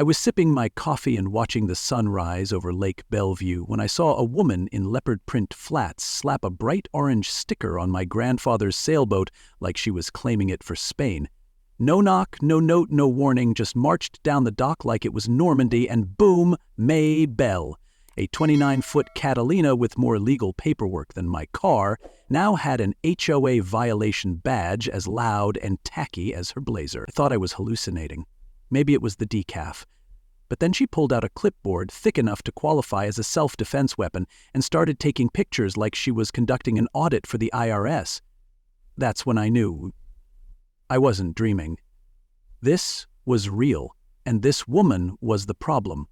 I was sipping my coffee and watching the sun rise over Lake Bellevue when I saw a woman in leopard print flats slap a bright orange sticker on my grandfather's sailboat like she was claiming it for Spain. No knock, no note, no warning, just marched down the dock like it was Normandy, and boom, May Bell. A 29-foot Catalina with more legal paperwork than my car now had an HOA violation badge as loud and tacky as her blazer. I thought I was hallucinating. Maybe it was the decaf. But then she pulled out a clipboard thick enough to qualify as a self-defense weapon and started taking pictures like she was conducting an audit for the IRS. That's when I knew I wasn't dreaming. This was real, and this woman was the problem.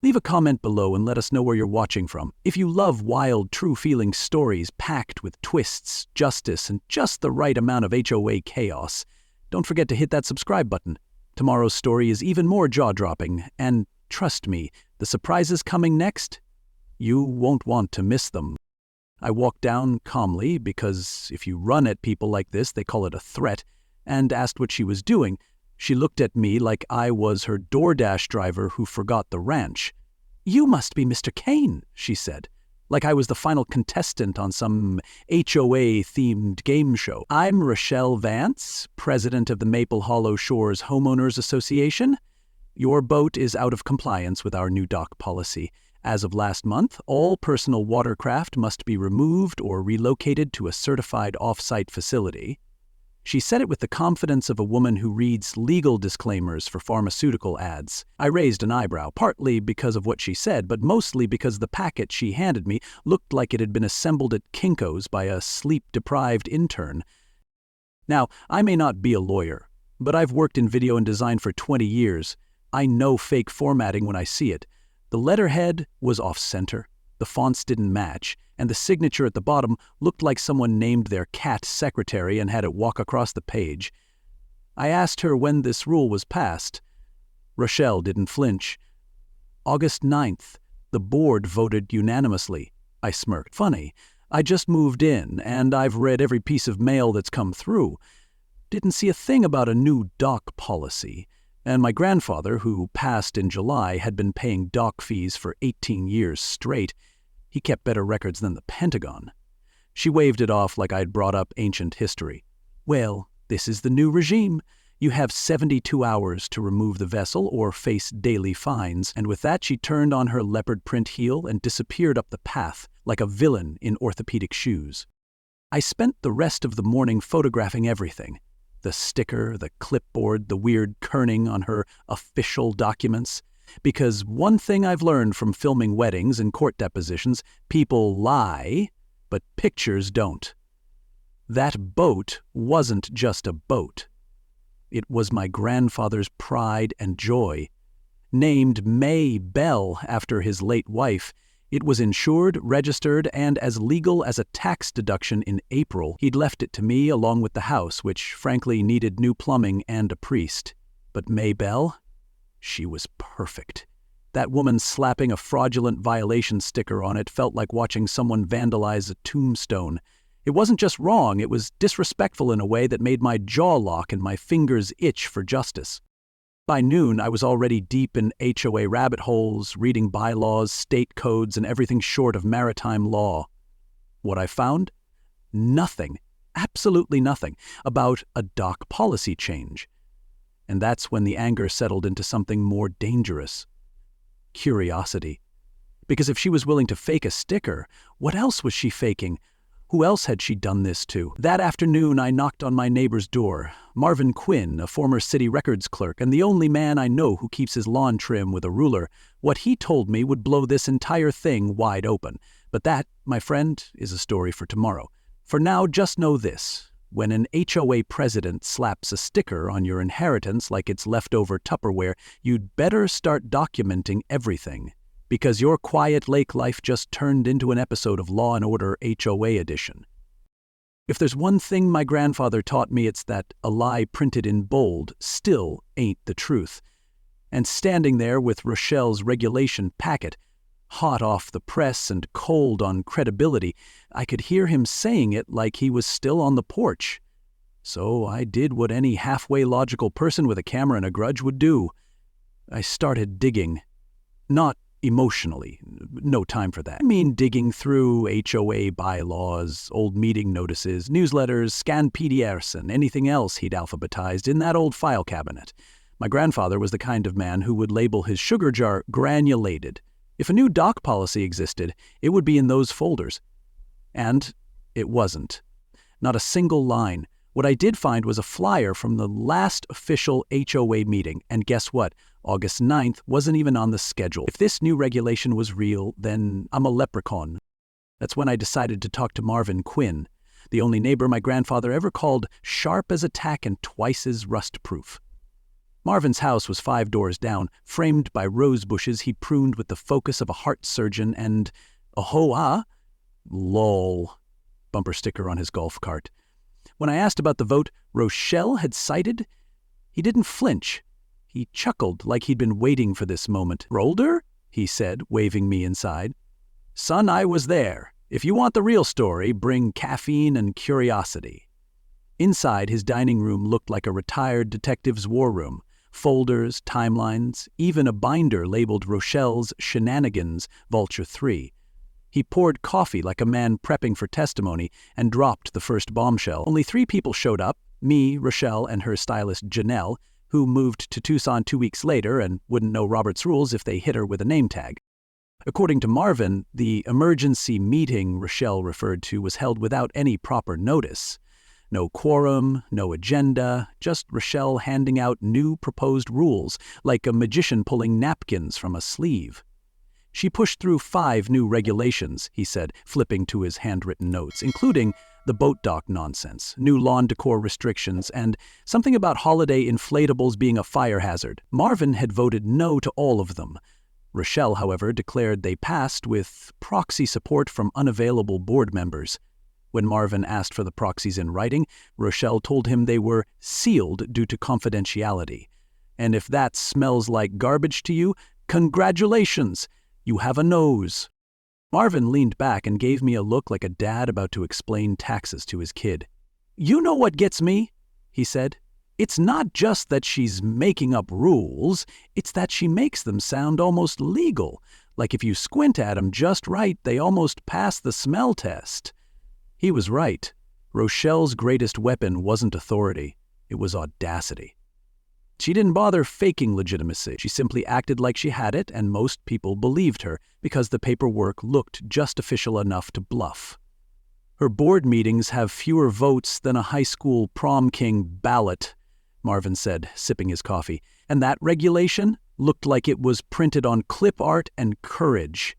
Leave a comment below and let us know where you're watching from. If you love wild, true-feeling stories packed with twists, justice, and just the right amount of HOA chaos, don't forget to hit that subscribe button. Tomorrow's story is even more jaw-dropping, and trust me, the surprises coming next, you won't want to miss them. I walked down calmly, because if you run at people like this, they call it a threat, and asked what she was doing. She looked at me like I was her DoorDash driver who forgot the ranch. "You must be Mr. Kane," she said, like I was the final contestant on some HOA-themed game show. "I'm Rochelle Vance, president of the Maple Hollow Shores Homeowners Association. Your boat is out of compliance with our new dock policy. As of last month, all personal watercraft must be removed or relocated to a certified off-site facility." She said it with the confidence of a woman who reads legal disclaimers for pharmaceutical ads. I raised an eyebrow, partly because of what she said, but mostly because the packet she handed me looked like it had been assembled at Kinko's by a sleep-deprived intern. Now, I may not be a lawyer, but I've worked in video and design for 20 years. I know fake formatting when I see it. The letterhead was off-center, the fonts didn't match, and the signature at the bottom looked like someone named their cat secretary and had it walk across the page. I asked her when this rule was passed. Rochelle didn't flinch. "August 9th. The board voted unanimously." I smirked. "Funny. I just moved in, and I've read every piece of mail that's come through. Didn't see a thing about a new dock policy. And my grandfather, who passed in July, had been paying dock fees for 18 years straight. He kept better records than the Pentagon." She waved it off like I'd brought up ancient history. "Well, this is the new regime. You have 72 hours to remove the vessel or face daily fines." And with that, she turned on her leopard print heel and disappeared up the path like a villain in orthopedic shoes. I spent the rest of the morning photographing everything. The sticker, the clipboard, the weird kerning on her official documents. Because one thing I've learned from filming weddings and court depositions, people lie, but pictures don't. That boat wasn't just a boat. It was my grandfather's pride and joy. Named May Bell after his late wife, it was insured, registered, and as legal as a tax deduction in April. He'd left it to me along with the house, which frankly needed new plumbing and a priest. But May Bell? She was perfect. That woman slapping a fraudulent violation sticker on it felt like watching someone vandalize a tombstone. It wasn't just wrong, it was disrespectful in a way that made my jaw lock and my fingers itch for justice. By noon, I was already deep in HOA rabbit holes, reading bylaws, state codes, and everything short of maritime law. What I found? Nothing, absolutely nothing, about a dock policy change. And that's when the anger settled into something more dangerous. Curiosity. Because if she was willing to fake a sticker, what else was she faking? Who else had she done this to? That afternoon, I knocked on my neighbor's door. Marvin Quinn, a former city records clerk, and the only man I know who keeps his lawn trim with a ruler. What he told me would blow this entire thing wide open. But that, my friend, is a story for tomorrow. For now, just know this. When an HOA president slaps a sticker on your inheritance like it's leftover Tupperware, you'd better start documenting everything. Because your quiet lake life just turned into an episode of Law & Order HOA edition. If there's one thing my grandfather taught me, it's that a lie printed in bold still ain't the truth. And standing there with Rochelle's regulation packet, hot off the press and cold on credibility, I could hear him saying it like he was still on the porch. So I did what any halfway logical person with a camera and a grudge would do. I started digging. Not emotionally. No time for that. I mean digging through HOA bylaws, old meeting notices, newsletters, scanned PDFs, and anything else he'd alphabetized in that old file cabinet. My grandfather was the kind of man who would label his sugar jar granulated. If a new dock policy existed, it would be in those folders. And it wasn't. Not a single line. What I did find was a flyer from the last official HOA meeting, and guess what? August 9th wasn't even on the schedule. If this new regulation was real, then I'm a leprechaun. That's when I decided to talk to Marvin Quinn, the only neighbor my grandfather ever called sharp as a tack and twice as rust-proof. Marvin's house was 5 doors down, framed by rose bushes he pruned with the focus of a heart surgeon, and a HOA? Lol. Bumper sticker on his golf cart. When I asked about the vote Rochelle had cited, he didn't flinch. He chuckled like he'd been waiting for this moment. "Rolder?" he said, waving me inside. "Son, I was there. If you want the real story, bring caffeine and curiosity." Inside, his dining room looked like a retired detective's war room. Folders, timelines, even a binder labeled Rochelle's Shenanigans, Vulture 3. He poured coffee like a man prepping for testimony and dropped the first bombshell. Only 3 people showed up, me, Rochelle, and her stylist Janelle, who moved to Tucson 2 weeks later and wouldn't know Robert's rules if they hit her with a name tag. According to Marvin, the emergency meeting Rochelle referred to was held without any proper notice. No quorum, no agenda, just Rochelle handing out new proposed rules, like a magician pulling napkins from a sleeve. She pushed through 5 new regulations, he said, flipping to his handwritten notes, including the boat dock nonsense, new lawn decor restrictions, and something about holiday inflatables being a fire hazard. Marvin had voted no to all of them. Rochelle, however, declared they passed with proxy support from unavailable board members. When Marvin asked for the proxies in writing, Rochelle told him they were sealed due to confidentiality. And if that smells like garbage to you, congratulations! You have a nose. Marvin leaned back and gave me a look like a dad about to explain taxes to his kid. "You know what gets me?" he said. "It's not just that she's making up rules, it's that she makes them sound almost legal. Like if you squint at them just right, they almost pass the smell test." He was right. Rochelle's greatest weapon wasn't authority, it was audacity. She didn't bother faking legitimacy. She simply acted like she had it, and most people believed her because the paperwork looked just official enough to bluff. "Her board meetings have fewer votes than a high school prom king ballot," Marvin said, sipping his coffee. "And that regulation looked like it was printed on clip art and courage."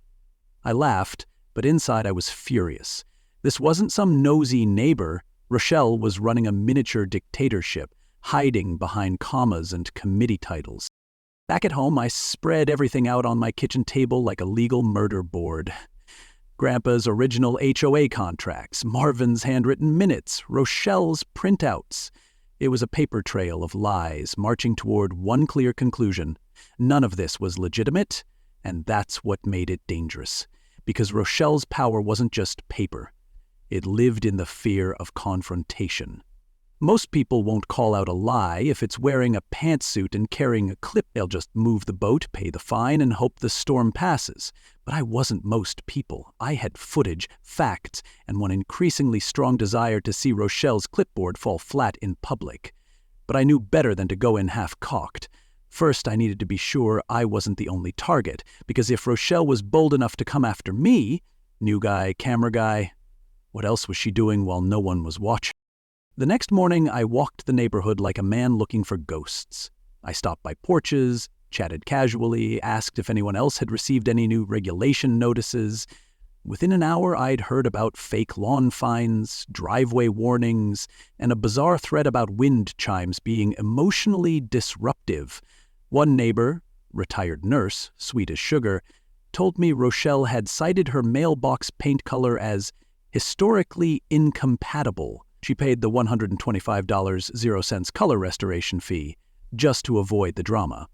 I laughed, but inside I was furious. This wasn't some nosy neighbor. Rochelle was running a miniature dictatorship, hiding behind commas and committee titles. Back at home, I spread everything out on my kitchen table like a legal murder board. Grandpa's original HOA contracts, Marvin's handwritten minutes, Rochelle's printouts. It was a paper trail of lies marching toward one clear conclusion. None of this was legitimate, and that's what made it dangerous. Because Rochelle's power wasn't just paper. It lived in the fear of confrontation. Most people won't call out a lie if it's wearing a pantsuit and carrying a clip. They'll just move the boat, pay the fine, and hope the storm passes. But I wasn't most people. I had footage, facts, and one increasingly strong desire to see Rochelle's clipboard fall flat in public. But I knew better than to go in half-cocked. First, I needed to be sure I wasn't the only target, because if Rochelle was bold enough to come after me, new guy, camera guy, what else was she doing while no one was watching? The next morning, I walked the neighborhood like a man looking for ghosts. I stopped by porches, chatted casually, asked if anyone else had received any new regulation notices. Within an hour, I'd heard about fake lawn fines, driveway warnings, and a bizarre thread about wind chimes being emotionally disruptive. One neighbor, retired nurse, sweet as sugar, told me Rochelle had cited her mailbox paint color as historically incompatible. She paid the $125.00 color restoration fee just to avoid the drama.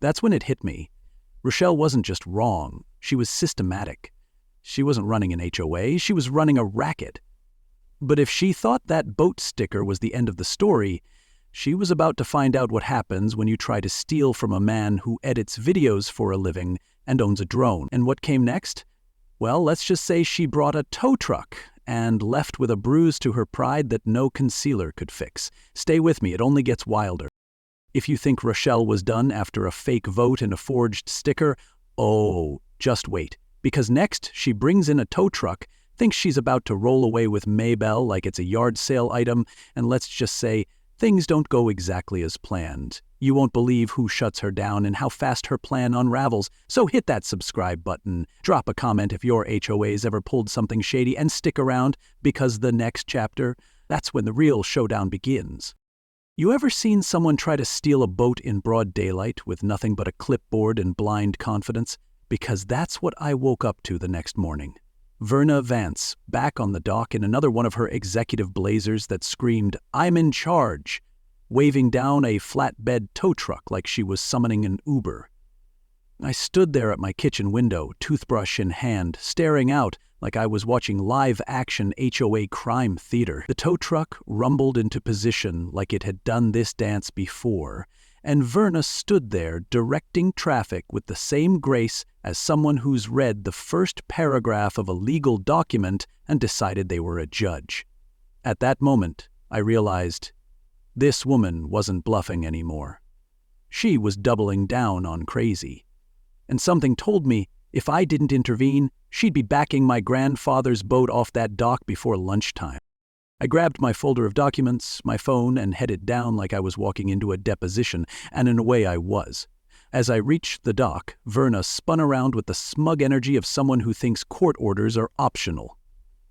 That's when it hit me. Rochelle wasn't just wrong, she was systematic. She wasn't running an HOA, she was running a racket. But if she thought that boat sticker was the end of the story, She was about to find out what happens when you try to steal from a man who edits videos for a living and owns a drone. And what came next? Well, let's just say she brought a tow truck and left with a bruise to her pride that no concealer could fix. Stay with me, it only gets wilder. If you think Rochelle was done after a fake vote and a forged sticker, oh, just wait. Because next, she brings in a tow truck, thinks she's about to roll away with Maybell like it's a yard sale item, and let's just say, things don't go exactly as planned. You won't believe who shuts her down and how fast her plan unravels, so hit that subscribe button, drop a comment if your HOA's ever pulled something shady, and stick around, because the next chapter, that's when the real showdown begins. You ever seen someone try to steal a boat in broad daylight with nothing but a clipboard and blind confidence? Because that's what I woke up to the next morning. Verna Vance, back on the dock in another one of her executive blazers that screamed, "I'm in charge," waving down a flatbed tow truck like she was summoning an Uber. I stood there at my kitchen window, toothbrush in hand, staring out like I was watching live-action HOA crime theater. The tow truck rumbled into position like it had done this dance before, and Verna stood there directing traffic with the same grace as someone who's read the first paragraph of a legal document and decided they were a judge. At that moment, I realized this woman wasn't bluffing anymore. She was doubling down on crazy. And something told me if I didn't intervene, she'd be backing my grandfather's boat off that dock before lunchtime. I grabbed my folder of documents, my phone, and headed down like I was walking into a deposition, and in a way I was. As I reached the dock, Verna spun around with the smug energy of someone who thinks court orders are optional.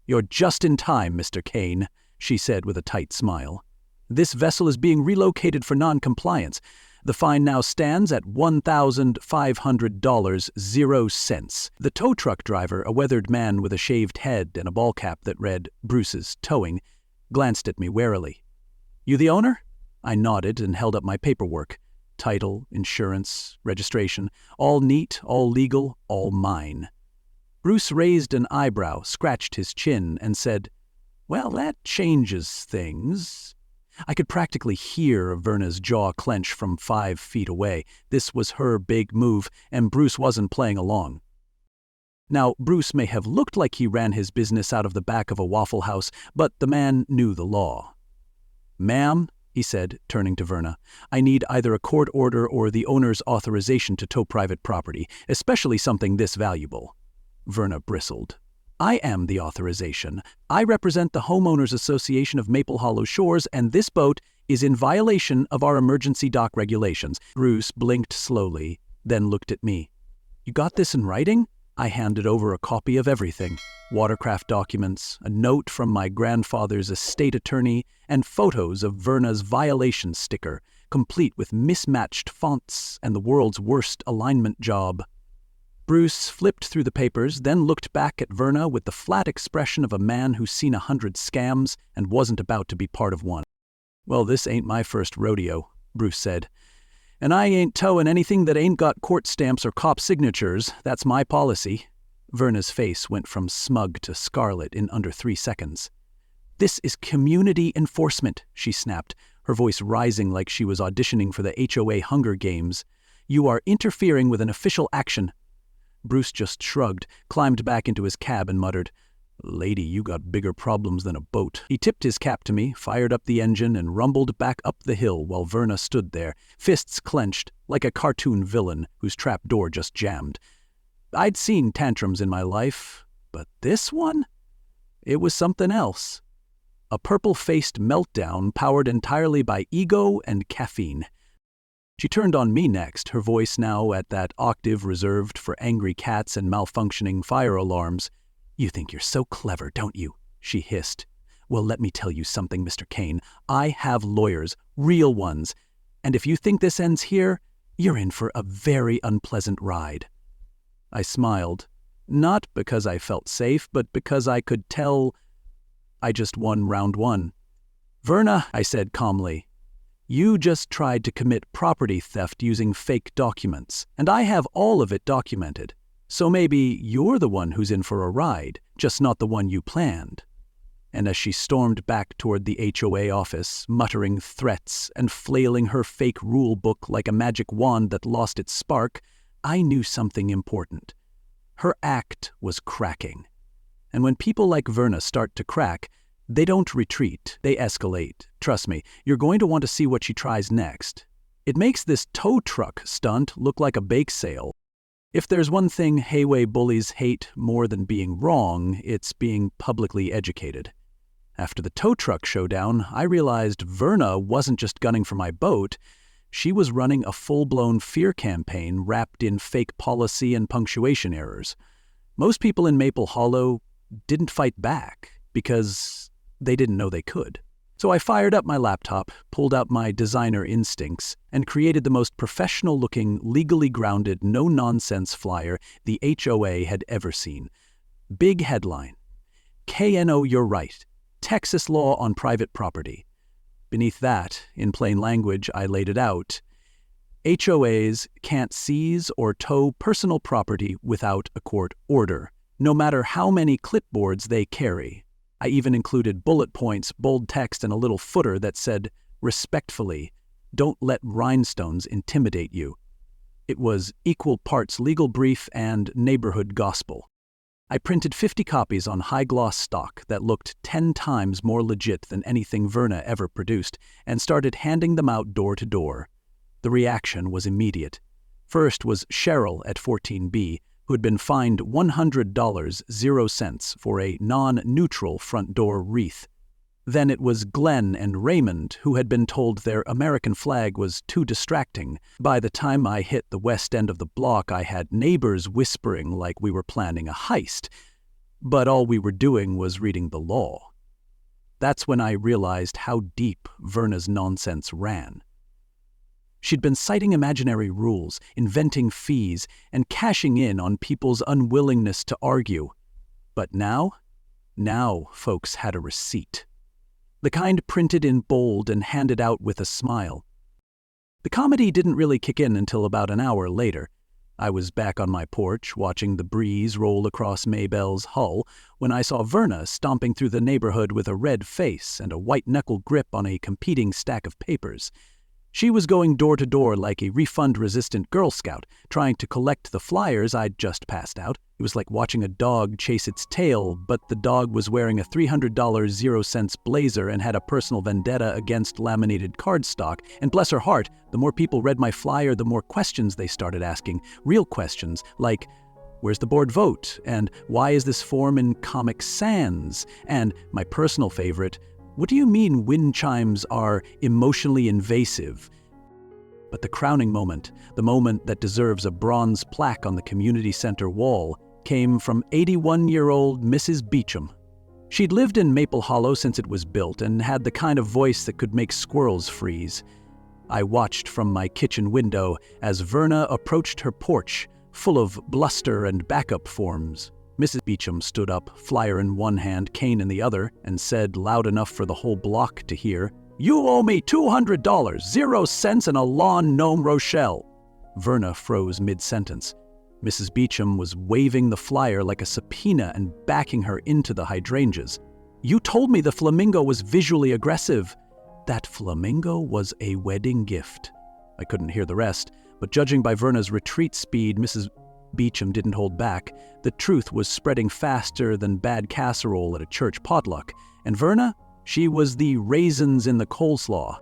"You're just in time, Mr. Kane," she said with a tight smile. "This vessel is being relocated for non-compliance. The fine now stands at $1,500.00. The tow truck driver, a weathered man with a shaved head and a ball cap that read Bruce's Towing, glanced at me warily. "You the owner?" I nodded and held up my paperwork. Title, insurance, registration, all neat, all legal, all mine. Bruce raised an eyebrow, scratched his chin, and said, "Well, that changes things." I could practically hear Verna's jaw clench from 5 feet away. This was her big move, and Bruce wasn't playing along. Now, Bruce may have looked like he ran his business out of the back of a Waffle House, but the man knew the law. "Ma'am," he said, turning to Verna, "I need either a court order or the owner's authorization to tow private property, especially something this valuable." Verna bristled. "I am the authorization. I represent the Homeowners Association of Maple Hollow Shores, and this boat is in violation of our emergency dock regulations." Bruce blinked slowly, then looked at me. "You got this in writing?" I handed over a copy of everything. Watercraft documents, a note from my grandfather's estate attorney, and photos of Verna's violation sticker, complete with mismatched fonts and the world's worst alignment job. Bruce flipped through the papers, then looked back at Verna with the flat expression of a man who's seen 100 scams and wasn't about to be part of one. "Well, this ain't my first rodeo," Bruce said. "And I ain't towing anything that ain't got court stamps or cop signatures. That's my policy." Verna's face went from smug to scarlet in under 3 seconds. "This is community enforcement," she snapped, her voice rising like she was auditioning for the HOA Hunger Games. "You are interfering with an official action." Bruce just shrugged, climbed back into his cab and muttered, "Lady, you got bigger problems than a boat." He tipped his cap to me, fired up the engine, and rumbled back up the hill while Verna stood there, fists clenched, like a cartoon villain whose trap door just jammed. I'd seen tantrums in my life, but this one? It was something else. A purple-faced meltdown powered entirely by ego and caffeine. She turned on me next, her voice now at that octave reserved for angry cats and malfunctioning fire alarms. "You think you're so clever, don't you?" she hissed. "Well, let me tell you something, Mr. Kane. I have lawyers, real ones, and if you think this ends here, you're in for a very unpleasant ride." I smiled, not because I felt safe, but because I could tell I just won round one. "Verna," I said calmly, "you just tried to commit property theft using fake documents, and I have all of it documented. So maybe you're the one who's in for a ride, just not the one you planned." And as she stormed back toward the HOA office, muttering threats and flailing her fake rule book like a magic wand that lost its spark, I knew something important. Her act was cracking. And when people like Verna start to crack, they don't retreat, they escalate. Trust me, you're going to want to see what she tries next. It makes this tow truck stunt look like a bake sale. If there's one thing HOA bullies hate more than being wrong, it's being publicly educated. After the tow truck showdown, I realized Verna wasn't just gunning for my boat. She was running a full-blown fear campaign wrapped in fake policy and punctuation errors. Most people in Maple Hollow didn't fight back because they didn't know they could. So I fired up my laptop, pulled out my designer instincts, and created the most professional-looking, legally grounded, no-nonsense flyer the HOA had ever seen. Big headline: KNO, you're right. Texas law on private property. Beneath that, in plain language, I laid it out. HOAs can't seize or tow personal property without a court order, no matter how many clipboards they carry. I even included bullet points, bold text, and a little footer that said, respectfully, don't let rhinestones intimidate you. It was equal parts legal brief and neighborhood gospel. I printed 50 copies on high-gloss stock that looked 10 times more legit than anything Verna ever produced, and started handing them out door to door. The reaction was immediate. First was Cheryl at 14B, who had been fined $100, 0 cents, for a non-neutral front door wreath. Then it was Glenn and Raymond, who had been told their American flag was too distracting. By the time I hit the west end of the block, I had neighbors whispering like we were planning a heist. But all we were doing was reading the law. That's when I realized how deep Verna's nonsense ran. She'd been citing imaginary rules, inventing fees, and cashing in on people's unwillingness to argue. But now folks had a receipt. The kind printed in bold and handed out with a smile. The comedy didn't really kick in until about an hour later. I was back on my porch, watching the breeze roll across Maybelle's hull, when I saw Verna stomping through the neighborhood with a red face and a white-knuckle grip on a competing stack of papers. She was going door to door like a refund-resistant Girl Scout, trying to collect the flyers I'd just passed out. It was like watching a dog chase its tail, but the dog was wearing a $300 0 cents blazer and had a personal vendetta against laminated cardstock. And bless her heart, the more people read my flyer, the more questions they started asking. Real questions like, where's the board vote? And why is this form in Comic Sans? And my personal favorite, what do you mean wind chimes are emotionally invasive? But the crowning moment, the moment that deserves a bronze plaque on the community center wall, came from 81-year-old Mrs. Beecham. She'd lived in Maple Hollow since it was built and had the kind of voice that could make squirrels freeze. I watched from my kitchen window as Verna approached her porch, full of bluster and backup forms. Mrs. Beecham stood up, flyer in one hand, cane in the other, and said loud enough for the whole block to hear, "You owe me $200, 0 cents, and a lawn gnome Rochelle." Verna froze mid-sentence. Mrs. Beecham was waving the flyer like a subpoena and backing her into the hydrangeas. "You told me the flamingo was visually aggressive." That flamingo was a wedding gift. I couldn't hear the rest, but judging by Verna's retreat speed, Mrs. Beecham didn't hold back. The truth was spreading faster than bad casserole at a church potluck. And Verna? She was the raisins in the coleslaw.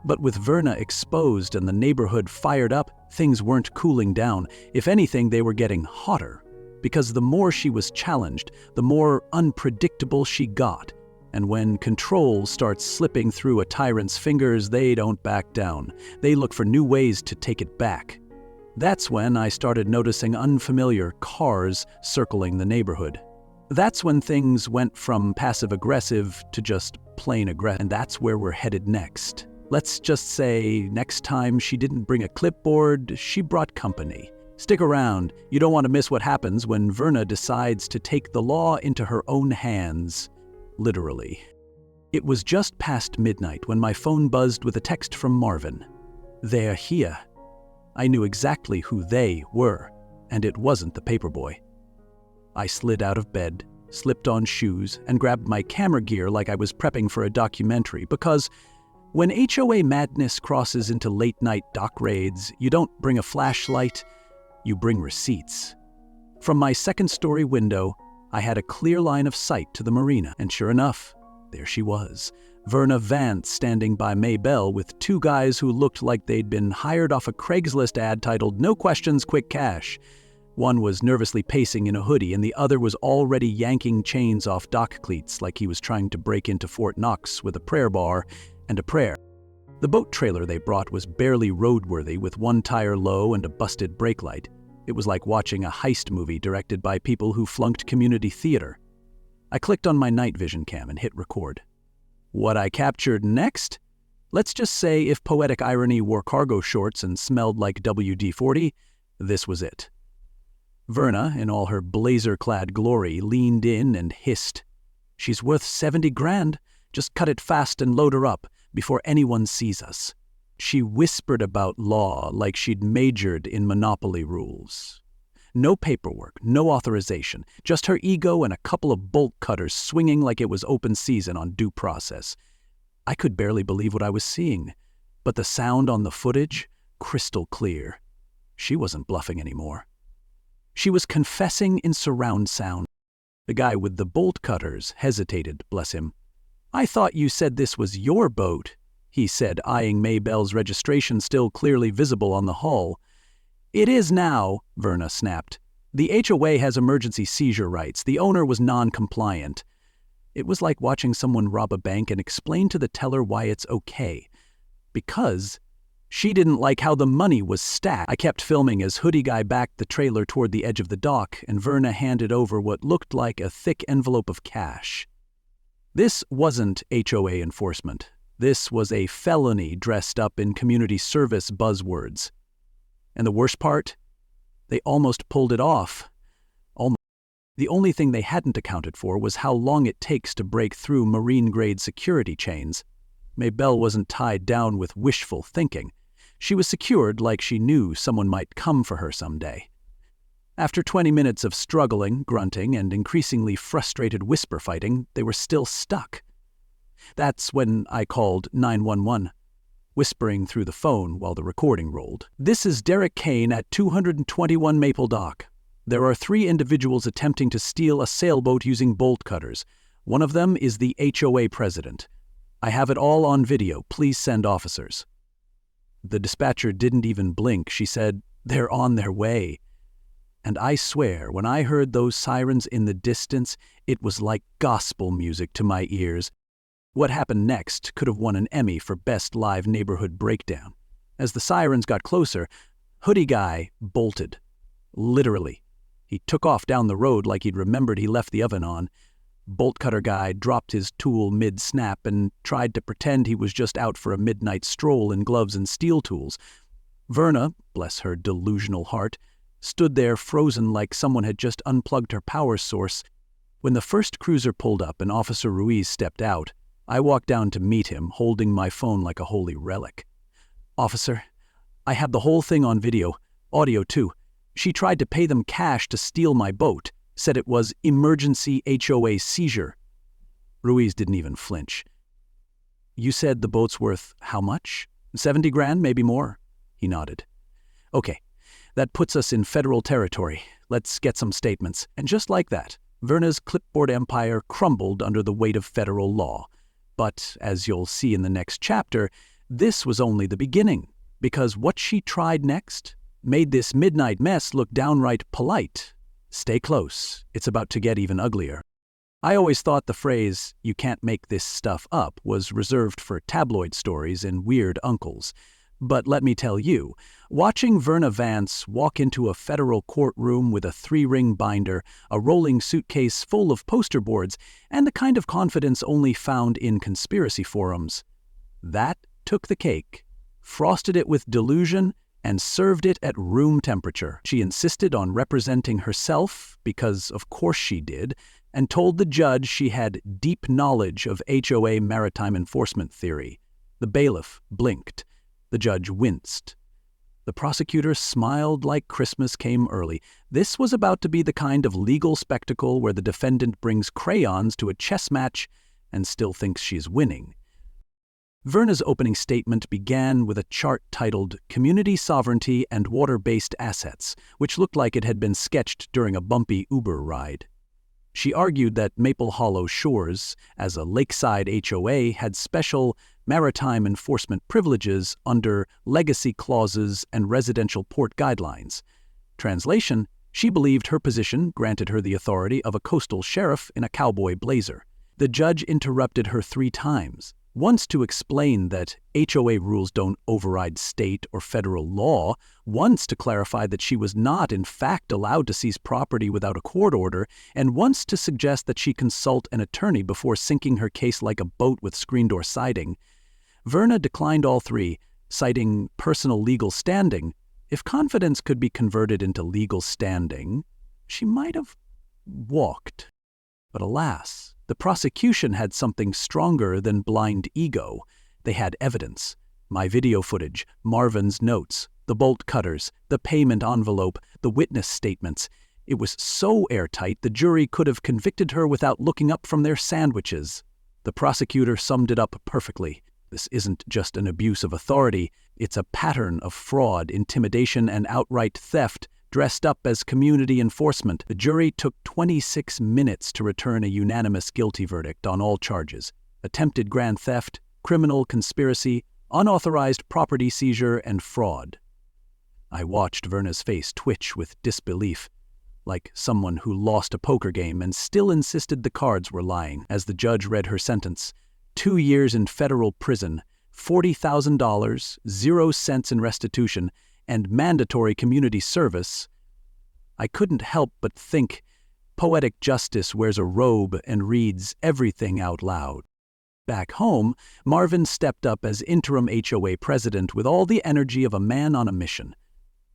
But with Verna exposed and the neighborhood fired up, things weren't cooling down. If anything, they were getting hotter. Because the more she was challenged, the more unpredictable she got. And when control starts slipping through a tyrant's fingers, they don't back down. They look for new ways to take it back. That's when I started noticing unfamiliar cars circling the neighborhood. That's when things went from passive-aggressive to just plain aggressive, and that's where we're headed next. Let's just say next time she didn't bring a clipboard, she brought company. Stick around. You don't want to miss what happens when Verna decides to take the law into her own hands. Literally. It was just past midnight when my phone buzzed with a text from Marvin. "They're here." I knew exactly who they were, and it wasn't the paperboy. I slid out of bed, slipped on shoes, and grabbed my camera gear like I was prepping for a documentary, because when HOA madness crosses into late-night dock raids, you don't bring a flashlight, you bring receipts. From my second-story window, I had a clear line of sight to the marina, and sure enough, there she was, Verna Vance standing by Maybelle with two guys who looked like they'd been hired off a Craigslist ad titled "No Questions, Quick Cash." One was nervously pacing in a hoodie, and the other was already yanking chains off dock cleats like he was trying to break into Fort Knox with a prayer bar and a prayer. The boat trailer they brought was barely roadworthy, with one tire low and a busted brake light. It was like watching a heist movie directed by people who flunked community theater. I clicked on my night vision cam and hit record. What I captured next? Let's just say if poetic irony wore cargo shorts and smelled like WD-40, this was it. Verna, in all her blazer-clad glory, leaned in and hissed, "She's worth 70 grand. Just cut it fast and load her up before anyone sees us." She whispered about law like she'd majored in monopoly rules. No paperwork, no authorization, just her ego and a couple of bolt cutters swinging like it was open season on due process. I could barely believe what I was seeing, but the sound on the footage, crystal clear. She wasn't bluffing anymore. She was confessing in surround sound. The guy with the bolt cutters hesitated, bless him. "I thought you said this was your boat," he said, eyeing Maybelle's registration still clearly visible on the hull. "It is now," Verna snapped. "The HOA has emergency seizure rights. The owner was non-compliant." It was like watching someone rob a bank and explain to the teller why it's okay. Because she didn't like how the money was stacked. I kept filming as Hoodie Guy backed the trailer toward the edge of the dock, and Verna handed over what looked like a thick envelope of cash. This wasn't HOA enforcement. This was a felony dressed up in community service buzzwords. And the worst part? They almost pulled it off. Almost. The only thing they hadn't accounted for was how long it takes to break through marine-grade security chains. Maybelle wasn't tied down with wishful thinking. She was secured like she knew someone might come for her someday. After 20 minutes of struggling, grunting, and increasingly frustrated whisper fighting, they were still stuck. That's when I called 911, whispering through the phone while the recording rolled. "This is Derek Kane at 221 Maple Dock. There are 3 individuals attempting to steal a sailboat using bolt cutters. One of them is the HOA president. I have it all on video. Please send officers." The dispatcher didn't even blink. She said, "They're on their way." And I swear, when I heard those sirens in the distance, it was like gospel music to my ears. What happened next could have won an Emmy for Best Live Neighborhood Breakdown. As the sirens got closer, Hoodie Guy bolted. Literally. He took off down the road like he'd remembered he left the oven on. Bolt Cutter Guy dropped his tool mid-snap and tried to pretend he was just out for a midnight stroll in gloves and steel tools. Verna, bless her delusional heart, stood there frozen like someone had just unplugged her power source. When the first cruiser pulled up and Officer Ruiz stepped out, I walked down to meet him, holding my phone like a holy relic. "Officer, I have the whole thing on video, audio too. She tried to pay them cash to steal my boat, said it was emergency HOA seizure." Ruiz didn't even flinch. "You said the boat's worth how much? 70 grand, maybe more?" He nodded. "Okay, that puts us in federal territory. Let's get some statements." And just like that, Verna's clipboard empire crumbled under the weight of federal law. But, as you'll see in the next chapter, this was only the beginning, because what she tried next made this midnight mess look downright polite. Stay close, it's about to get even uglier. I always thought the phrase, "you can't make this stuff up," was reserved for tabloid stories and weird uncles. But let me tell you, watching Verna Vance walk into a federal courtroom with a 3-ring binder, a rolling suitcase full of poster boards, and the kind of confidence only found in conspiracy forums, that took the cake, frosted it with delusion, and served it at room temperature. She insisted on representing herself, because of course she did, and told the judge she had deep knowledge of HOA maritime enforcement theory. The bailiff blinked. The judge winced. The prosecutor smiled like Christmas came early. This was about to be the kind of legal spectacle where the defendant brings crayons to a chess match and still thinks she's winning. Verna's opening statement began with a chart titled Community Sovereignty and Water-Based Assets, which looked like it had been sketched during a bumpy Uber ride. She argued that Maple Hollow Shores, as a lakeside HOA, had special maritime enforcement privileges under legacy clauses and residential port guidelines. Translation, she believed her position granted her the authority of a coastal sheriff in a cowboy blazer. The judge interrupted her 3 times. Once to explain that HOA rules don't override state or federal law, once to clarify that she was not in fact allowed to seize property without a court order, and once to suggest that she consult an attorney before sinking her case like a boat with screen door siding. Verna declined all 3, citing personal legal standing. If confidence could be converted into legal standing, she might have walked. But alas, the prosecution had something stronger than blind ego. They had evidence. My video footage, Marvin's notes, the bolt cutters, the payment envelope, the witness statements. It was so airtight the jury could have convicted her without looking up from their sandwiches. The prosecutor summed it up perfectly. This isn't just an abuse of authority, it's a pattern of fraud, intimidation, and outright theft dressed up as community enforcement. The jury took 26 minutes to return a unanimous guilty verdict on all charges: attempted grand theft, criminal conspiracy, unauthorized property seizure, and fraud. I watched Verna's face twitch with disbelief, like someone who lost a poker game and still insisted the cards were lying, as the judge read her sentence. 2 years in federal prison, $40,000, 0 cents in restitution, and mandatory community service. I couldn't help but think poetic justice wears a robe and reads everything out loud. Back home, Marvin stepped up as interim HOA president with all the energy of a man on a mission.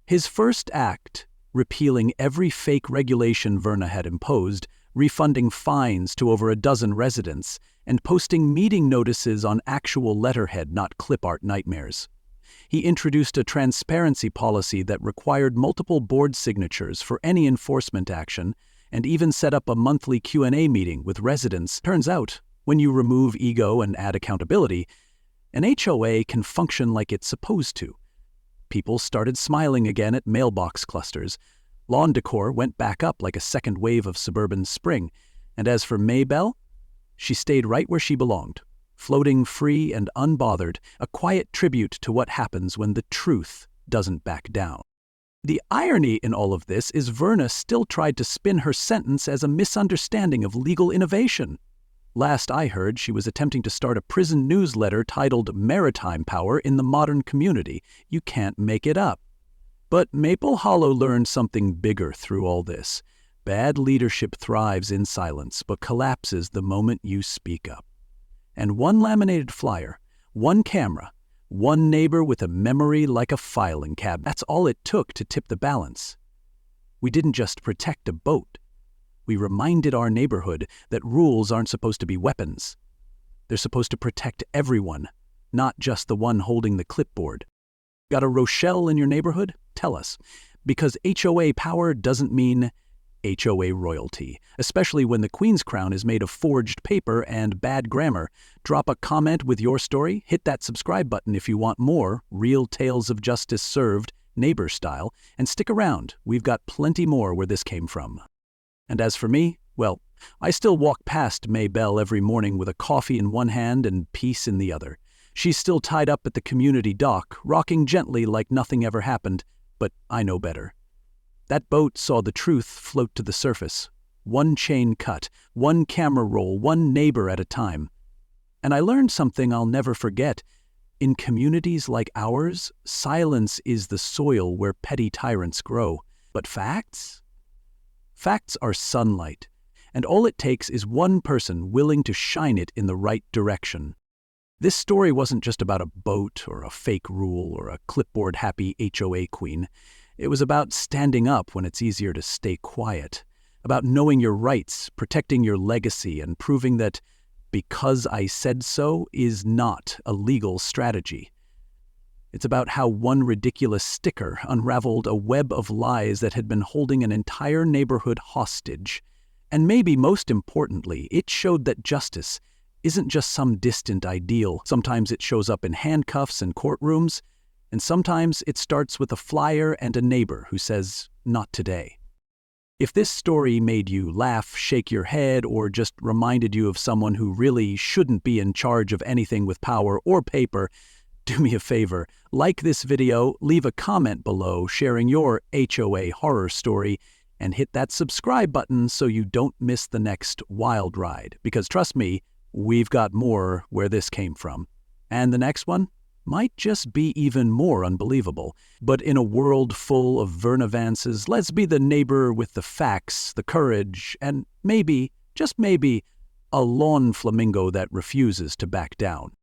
His first act, repealing every fake regulation Verna had imposed, refunding fines to over a dozen residents, and posting meeting notices on actual letterhead, not clip art nightmares. He introduced a transparency policy that required multiple board signatures for any enforcement action, and even set up a monthly Q&A meeting with residents. Turns out, when you remove ego and add accountability, an HOA can function like it's supposed to. People started smiling again at mailbox clusters. Lawn decor went back up like a second wave of suburban spring. And as for Maybelle, she stayed right where she belonged, floating free and unbothered, a quiet tribute to what happens when the truth doesn't back down. The irony in all of this is Verna still tried to spin her sentence as a misunderstanding of legal innovation. Last I heard, she was attempting to start a prison newsletter titled Maritime Power in the Modern Community. You can't make it up. But Maple Hollow learned something bigger through all this. Bad leadership thrives in silence, but collapses the moment you speak up. And one laminated flyer, one camera, one neighbor with a memory like a filing cabinet, that's all it took to tip the balance. We didn't just protect a boat. We reminded our neighborhood that rules aren't supposed to be weapons. They're supposed to protect everyone, not just the one holding the clipboard. Got a Rochelle in your neighborhood? Tell us. Because HOA power doesn't mean HOA royalty, especially when the Queen's crown is made of forged paper and bad grammar. Drop a comment with your story, hit that subscribe button if you want more real tales of justice served, neighbor style, and stick around, we've got plenty more where this came from. And as for me, well, I still walk past Maybelle every morning with a coffee in one hand and peace in the other. She's still tied up at the community dock, rocking gently like nothing ever happened, but I know better. That boat saw the truth float to the surface. One chain cut, one camera roll, one neighbor at a time. And I learned something I'll never forget. In communities like ours, silence is the soil where petty tyrants grow. But facts? Facts are sunlight, and all it takes is one person willing to shine it in the right direction. This story wasn't just about a boat or a fake rule or a clipboard-happy HOA queen. It was about standing up when it's easier to stay quiet, about knowing your rights, protecting your legacy, and proving that because I said so is not a legal strategy. It's about how one ridiculous sticker unraveled a web of lies that had been holding an entire neighborhood hostage. And maybe most importantly, it showed that justice isn't just some distant ideal. Sometimes it shows up in handcuffs and courtrooms, and sometimes it starts with a flyer and a neighbor who says, "Not today." If this story made you laugh, shake your head, or just reminded you of someone who really shouldn't be in charge of anything with power or paper, do me a favor, like this video, leave a comment below sharing your HOA horror story, and hit that subscribe button so you don't miss the next wild ride. Because trust me, we've got more where this came from. And the next one might just be even more unbelievable. But in a world full of Vernavances, let's be the neighbor with the facts, the courage, and maybe, just maybe, a lawn flamingo that refuses to back down.